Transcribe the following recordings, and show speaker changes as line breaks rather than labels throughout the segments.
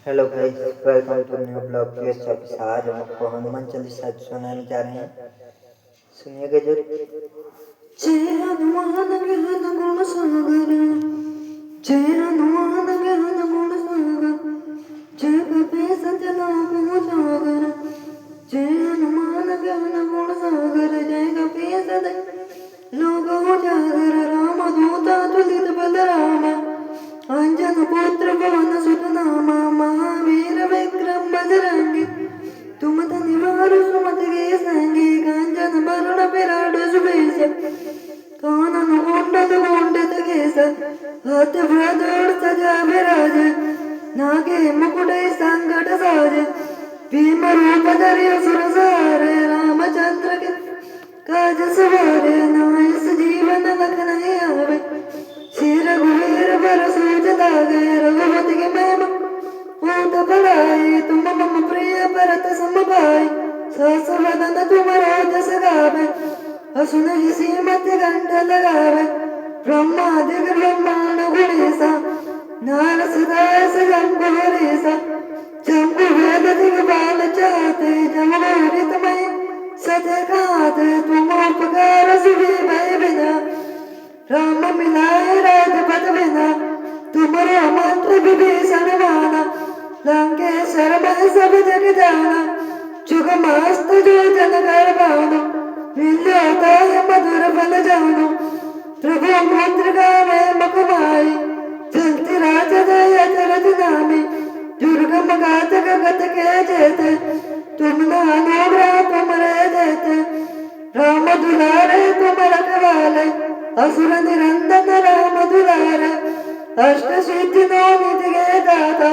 Hello guys, welcome to new blog case office. आज हम आपको हनुमान चालीसा सुनाने जा रहे हैं। सुनिएगा जरूर। जय हनुमान ज्ञान गुण सागर, जय हनुमान ज्ञान गुण सागर, जय कपीस जनाब उजागर, जय हनुमान ज्ञान गुण सागर, जय कपीस लोग उजागर। राम दूत अतुलित बलराम, अंजन पुत्र पवन सुत नामा, महावीर विक्रम बजरंगी, तुम धनिवार सुमति के संगी। कांचन वरुण विराट सुबेश, कानन कुंडल कुंडित केस, हाथ ब्रदर सजा विराज, नागे मुकुट संकट साज, भीम रूप धरि असुर सहारे, रामचंद्र के काज सवारे। नाइस जीवन लखन आवे, श्री रघुवीर बर सूझ लागे, रघुपति के महिमा होत बड़ाई। तुम मम प्रिय भरत सम भाई, सहस वदन तुम जस गावे, असुन सीमति कंठ लगावे। ब्रह्मादिक ब्रह्मांड गुणेशा, नारद सदाय जंगु हरेशा, जंगु वेद दिगपाल चाहते, जंगु हृतमय सत्य खाते। तुम उपकार सुभी बिना, राम मिलाए राजपद बिना, तुम्हारा मंत्र विभीषण माना, लंकेश्वर मैं सब जग जाना, जुग मस्त जो जन कर पावनो, मिलता है मधुर फल जानो। प्रभु मंत्र गावे मकमाई, चलती राज दया चरत नामी, दुर्गम घातक गत के जेते, तुम नानो तुमरे देते। राम दुलारे तुम रखवाले, असुर निरंजन राम दुलारे, अष्ट सिद्धि नौ निधि के दाता,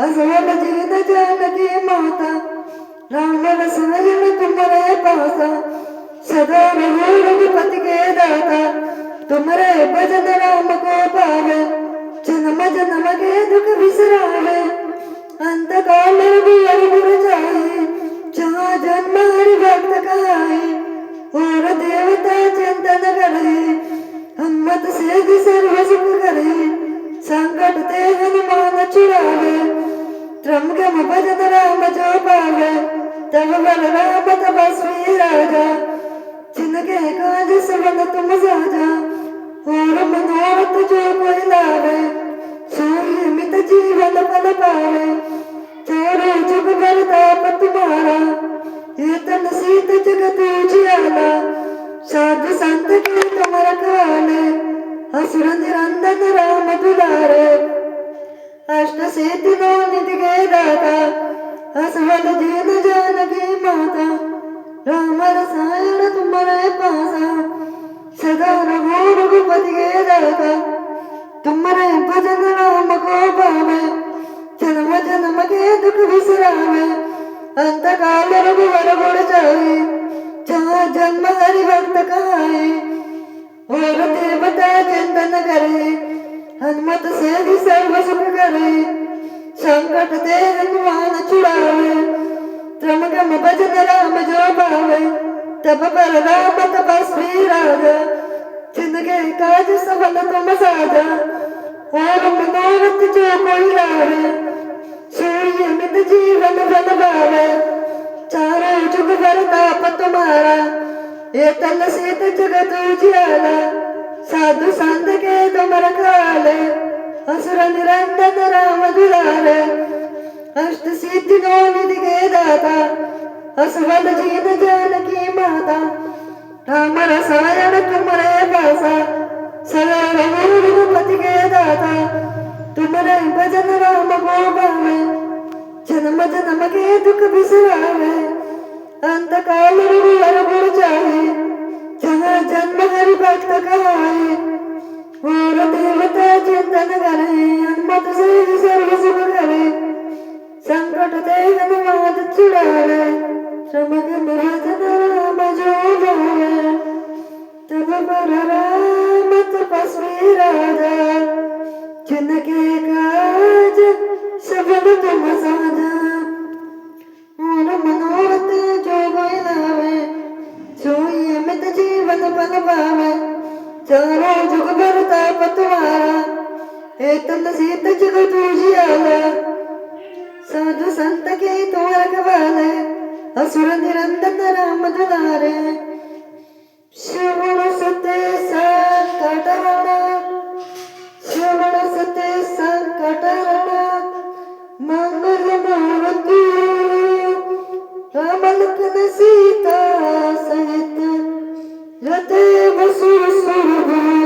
असवल जीत जानकी माता। राम रसायन तुम्हारे पासा, सदा रघु रघुपति के दाता, तुम्हारे भजन राम को पावे, जन्म जन्म के दुख बिसरावे। अंत काल रघुवर पुर जाई, जहाँ जन्म हरि भक्त कहाई, और देवता चिंतन करे, हनुमत से सर्व सुख करे। संकट ते हनुमान छुड़ावे, त्रयंबक भजन राम जो पावे, तब बल राम तपस्वी राजा, जिनके काज सफल तुम साजा। और मनोरथ जो कोई लावे, सोई अमित जीवन फल पावे। चारों जुग परताप तुम्हारा, ये तन सीत जगत उजियारा। साधु संत के तुम रखवाले, असुर निरंजन राम दुलारे, अष्ट सिद्धि नौ निधि के दाता, असवल दीन जानकी माता। राम रसायन तुम्हारे पासा, सदा रघु रघुपति के दाता, तुम्हारे भजन राम को पावे, जन्म जन्म के दुख बिसरावे। अंत काल रघुवर पुर जाई, जहाँ जन्म हरि भक्त कहाई, और देवता चिंतन करे, हनुमत से भी सर्व सुख करे। संकट ते हनुमान छुड़ावे, त्रयंबक भजन राम जो पावे, तब पर राम तपस्वी राजा, जिनके काज सफल तुम साजा। और मनोरथ जो कोई लावे, सोई अमित जीवन फल पावे। चारों जुग परताप तुम्हारा, ये तन सीत जगत उजियारा। साधु संत के तुम रखवाले, असुर निरंजन राम दुलारे, अष्ट सिद्धि नौ निधि के दाता, असवल जीत जानकी माता। राम रसायन तुम्हारे पासा, सदा रघु रघुपति के दाता, तुम्हारे भजन राम को पावे, जन्म जन्म के दुख बिसरावे। अंत काल रघुवर पुर जाई, जहाँ जन्म हरि भक्त कहाई, और देवता चिंतन करे, हनुमत से सर्व सुख करे। संकट ते हनुमान छुड़ावे, त्रयंबक भजन राम जो पावे, तब पर राम तपस्वी राजा, जिनके काज सफल तुम साजा। और मनोरथ जो कोई लावे, सोई अमित जीवन फल पावे। चारों जुग परताप तुम्हारा, हे तन सीत जगत उजियारा। साधु संत के तोरक वाले असुर निरंजन राम दुलारे श्रवण सते संकटहरण श्रवण सते संकटहरण मंगल मूर्ति राम लखन सीता सहित रते बसुर सुर